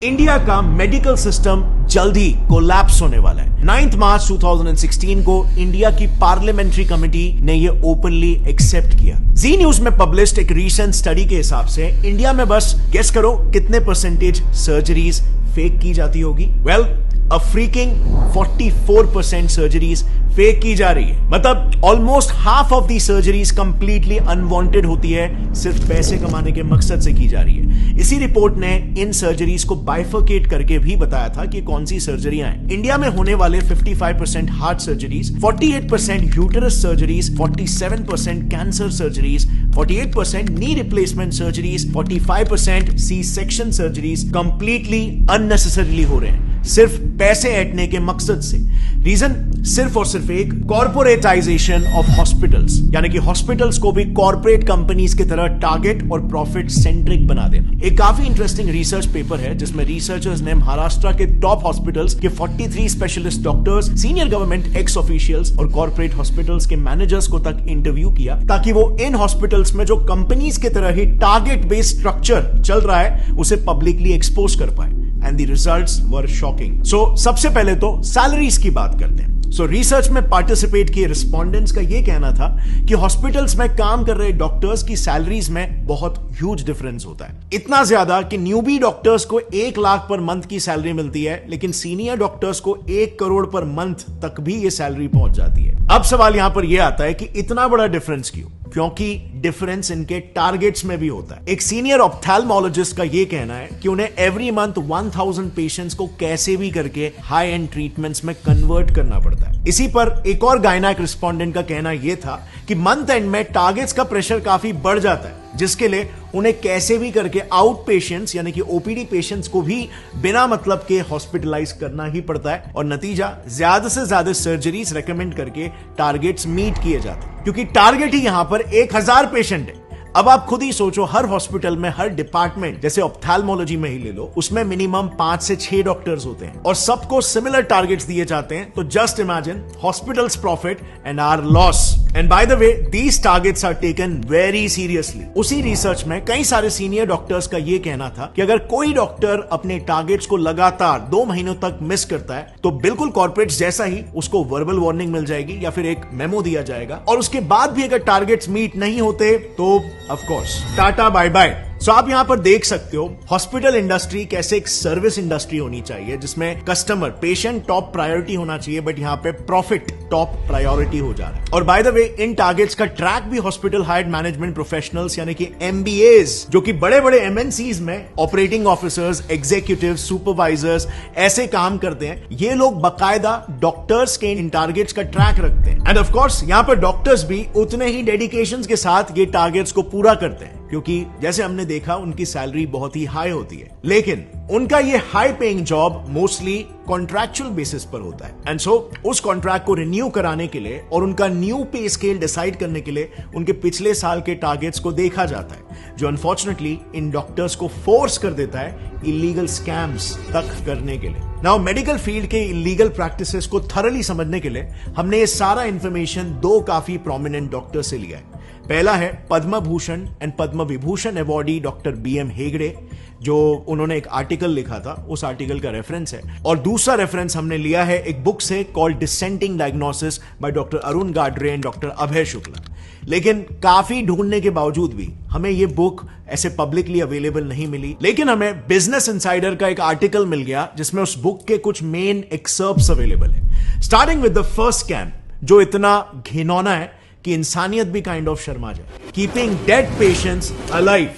India का medical system जल्द ही collapse होने वाला है। 9 मार्च 2016 को इंडिया की पार्लियामेंट्री कमेटी ने यह ओपनली एक्सेप्ट किया। जी न्यूज में पब्लिश्ड एक रीसेंट स्टडी के हिसाब से इंडिया में बस गेस करो कितने परसेंटेज सर्जरीज फेक की जाती होगी। वेल, अ फ्रीकिंग 44% सर्जरीज फेक की जा रही है। मतलब almost half of the surgeries completely unwanted होती है, सिर्फ पैसे कमाने के मकसद से की जा रही है। इसी रिपोर्ट ने इन सर्जरीज को बाइफरकेट करके भी बताया था कि कौन सी सर्जरियां हैं। इंडिया में होने वाले 55% heart surgeries, 48% uterus surgeries, 47% cancer surgeries, 48% knee replacement surgeries, 45% C section surgeries completely unnecessarily हो रहे हैं, सिर्फ पैसे ऐंठने के मकसद से। रीजन सिर्फ और सिर्फ एक, कॉर्पोरेटाइजेशन ऑफ हॉस्पिटल्स, यानी कि हॉस्पिटल्स को भी कॉर्पोरेट कंपनीज की तरह टारगेट और प्रॉफिट सेंट्रिक बना देना। एक काफी इंटरेस्टिंग रिसर्च पेपर है जिसमें रिसर्चर्स ने महाराष्ट्र के टॉप हॉस्पिटल्स के 43 specialist doctors, senior government x officials और कॉर्पोरेट हॉस्पिटल्स के मैनेजर्स को तक इंटरव्यू किया, ताकि वो इन हॉस्पिटल्स में जो कंपनीज की तरह ही टारगेट बेस्ड स्ट्रक्चर चल रहा है उसे पब्लिकली एक्सपोज कर पाए। And the results were shocking. So, सबसे पहले तो सैलरीज की बात करते हैं। रिसर्च में पार्टिसिपेट किए रिस्पोंडेंट्स का यह कहना था कि हॉस्पिटल्स में काम कर रहे डॉक्टर्स की सैलरीज में बहुत ह्यूज डिफरेंस होता है। इतना ज्यादा कि न्यूबी डॉक्टर्स को 1 लाख पर मंथ की सैलरी मिलती है, लेकिन सीनियर डॉक्टर्स को 1 करोड़ पर मंथ तक भी ये सैलरी पहुंच जाती है। अब सवाल यहां पर यह आता है कि इतना बड़ा डिफरेंस क्यों? क्योंकि डिफरेंस इनके टारगेट्स में भी होता है। एक सीनियर ऑप्थेल्मोलॉजिस्ट का यह कहना है कि उन्हें एवरी मंथ 1000 पेशेंट्स को कैसे भी करके हाई एंड ट्रीटमेंट्स में कन्वर्ट करना पड़ता है। इसी पर एक और गायनेक रिस्पोंडेंट का कहना यह था कि मंथ एंड में टारगेट्स का प्रेशर काफी बढ़ जाता है, जिसके लिए उन्हें कैसे भी करके आउट पेशेंट्स यानी कि ओपीडी पेशेंट्स को भी बिना मतलब के हॉस्पिटलाइज करना ही पड़ता है, और नतीजा ज्यादा से ज्यादा सर्जरीज रेकमेंड करके टारगेट्स मीट किए जाते हैं, क्योंकि टारगेट ही यहां पर 1000 पेशेंट है। अब आप खुद ही सोचो, हर हॉस्पिटल में, हर डिपार्टमेंट, जैसे ऑप्थेल्मोलॉजी में ही ले लो, उसमें मिनिमम 5 से 6 डॉक्टर्स होते हैं और सबको सिमिलर टारगेट्स दिए जाते हैं। तो just imagine hospitals profit and our loss. And by the way, these targets are taken very seriously. उसी रिसर्च में कई सारे सीनियर डॉक्टर्स का यह कहना था कि अगर कोई डॉक्टर अपने टारगेट्स को लगातार 2 महीनों तक मिस करता है तो बिल्कुल कॉर्पोरेट्स जैसा ही उसको वर्बल वार्निंग मिल जाएगी या फिर एक मेमो दिया जाएगा, और उसके बाद भी अगर टारगेट्स मीट नहीं होते तो of course tata bye bye. So आप यहां पर देख सकते हो हॉस्पिटल इंडस्ट्री कैसे एक सर्विस इंडस्ट्री होनी चाहिए, जिसमें कस्टमर, पेशेंट टॉप प्रायोरिटी होना चाहिए, बट यहां पे प्रॉफिट टॉप प्रायोरिटी हो जा रहा है। और bye the way, in targets का ट्रैक भी हॉस्पिटल हायर्ड मैनेजमेंट प्रोफेशनल्स यानी कि एमबीएस, जो कि बड़े बड़े एमएनसीज में ऑपरेटिंग ऑफिसर्स, एग्जीक्यूटिव, सुपरवाइजर्स ऐसे काम करते हैं। ये लोग बकायदा डॉक्टर्स के इन टारगेट्स का ट्रैक रखते हैं, एंड ऑफ कोर्स यहां पर डॉक्टर्स भी उतने ही डेडिकेशन के साथ ये टारगेट्स को पूरा करते हैं, क्योंकि जैसे हमने देखा उनकी सैलरी बहुत ही हाई होती है। लेकिन उनका ये high paying job mostly contractual basis पर होता है, एंड सो उस कॉन्ट्रैक्ट को रिन्यू कराने के लिए और उनका न्यू पे स्केल डिसाइड करने के लिए उनके पिछले साल के टारगेट्स को देखा जाता है, जो अनफॉर्चुनेटली इन डॉक्टर्स को फोर्स कर देता है इलीगल स्कैम्स तक करने के लिए। नाउ, मेडिकल फील्ड के इलीगल प्रैक्टिसेस को थरली समझने के लिए हमने ये सारा इंफॉर्मेशन 2 काफी प्रोमिनेंट डॉक्टर से लिया है। पहला है Padma Bhushan and Padma Vibhushan awardee doctor B M Hegde, जो उन्होंने एक आर्टिकल लिखा था, उस आर्टिकल का रेफरेंस है। और दूसरा रेफरेंस हमने लिया है एक बुक से called dissenting diagnosis by doctor Arun Gadre and doctor Abhay Shukla. लेकिन काफी ढूंढने के बावजूद भी हमें यह बुक ऐसे पब्लिकली अवेलेबल नहीं मिली, लेकिन हमें बिजनेस इनसाइडर का एक आर्टिकल मिल गया जिसमें उस बुक के कुछ मेन एक्सर्प्ट्स अवेलेबल है। Starting with the first scam, जो इतना घिनौना है कि इंसानियत भी काइंड ऑफ शर्मा जाए। Keeping dead patients alive.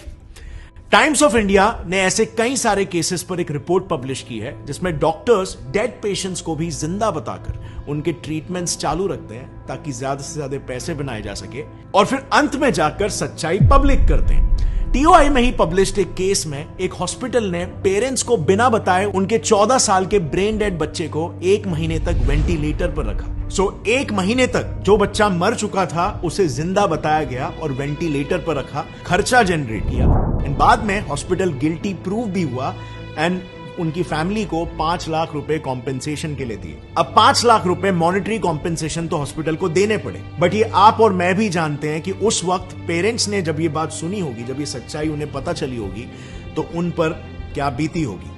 Times of India ने ऐसे कई सारे केसेस पर एक रिपोर्ट पब्लिश की है जिसमें डॉक्टर्स डेड पेशेंट्स को भी जिंदा बताकर उनके ट्रीटमेंट्स चालू रखते हैं, ताकि ज्यादा से ज्यादा पैसे बनाए जा सके, और फिर अंत में जाकर सच्चाई पब्लिक करते हैं। टीओआई में ही पब्लिश्ड एक केस में एक हॉस्पिटल ने पेरेंट्स को बिना बताए उनके 14 साल के ब्रेन डेड बच्चे को 1 महीने तक वेंटिलेटर पर रखा। 1 महीने तक जो बच्चा मर चुका था उसे जिंदा बताया गया और वेंटिलेटर पर रखा, खर्चा जनरेट किया, एंड बाद में हॉस्पिटल गिल्टी प्रूव भी हुआ, एंड उनकी फैमिली को 5 लाख रुपए कॉम्पेंसेशन के लिए दिए। अब 5 लाख रुपए मॉनेटरी कॉम्पेंसेशन तो हॉस्पिटल को देने पड़े, बट ये आप और मैं भी जानते हैं कि उस वक्त पेरेंट्स ने जब ये बात सुनी होगी, जब ये सच्चाई उन्हें पता चली होगी, तो उन पर क्या बीती होगी।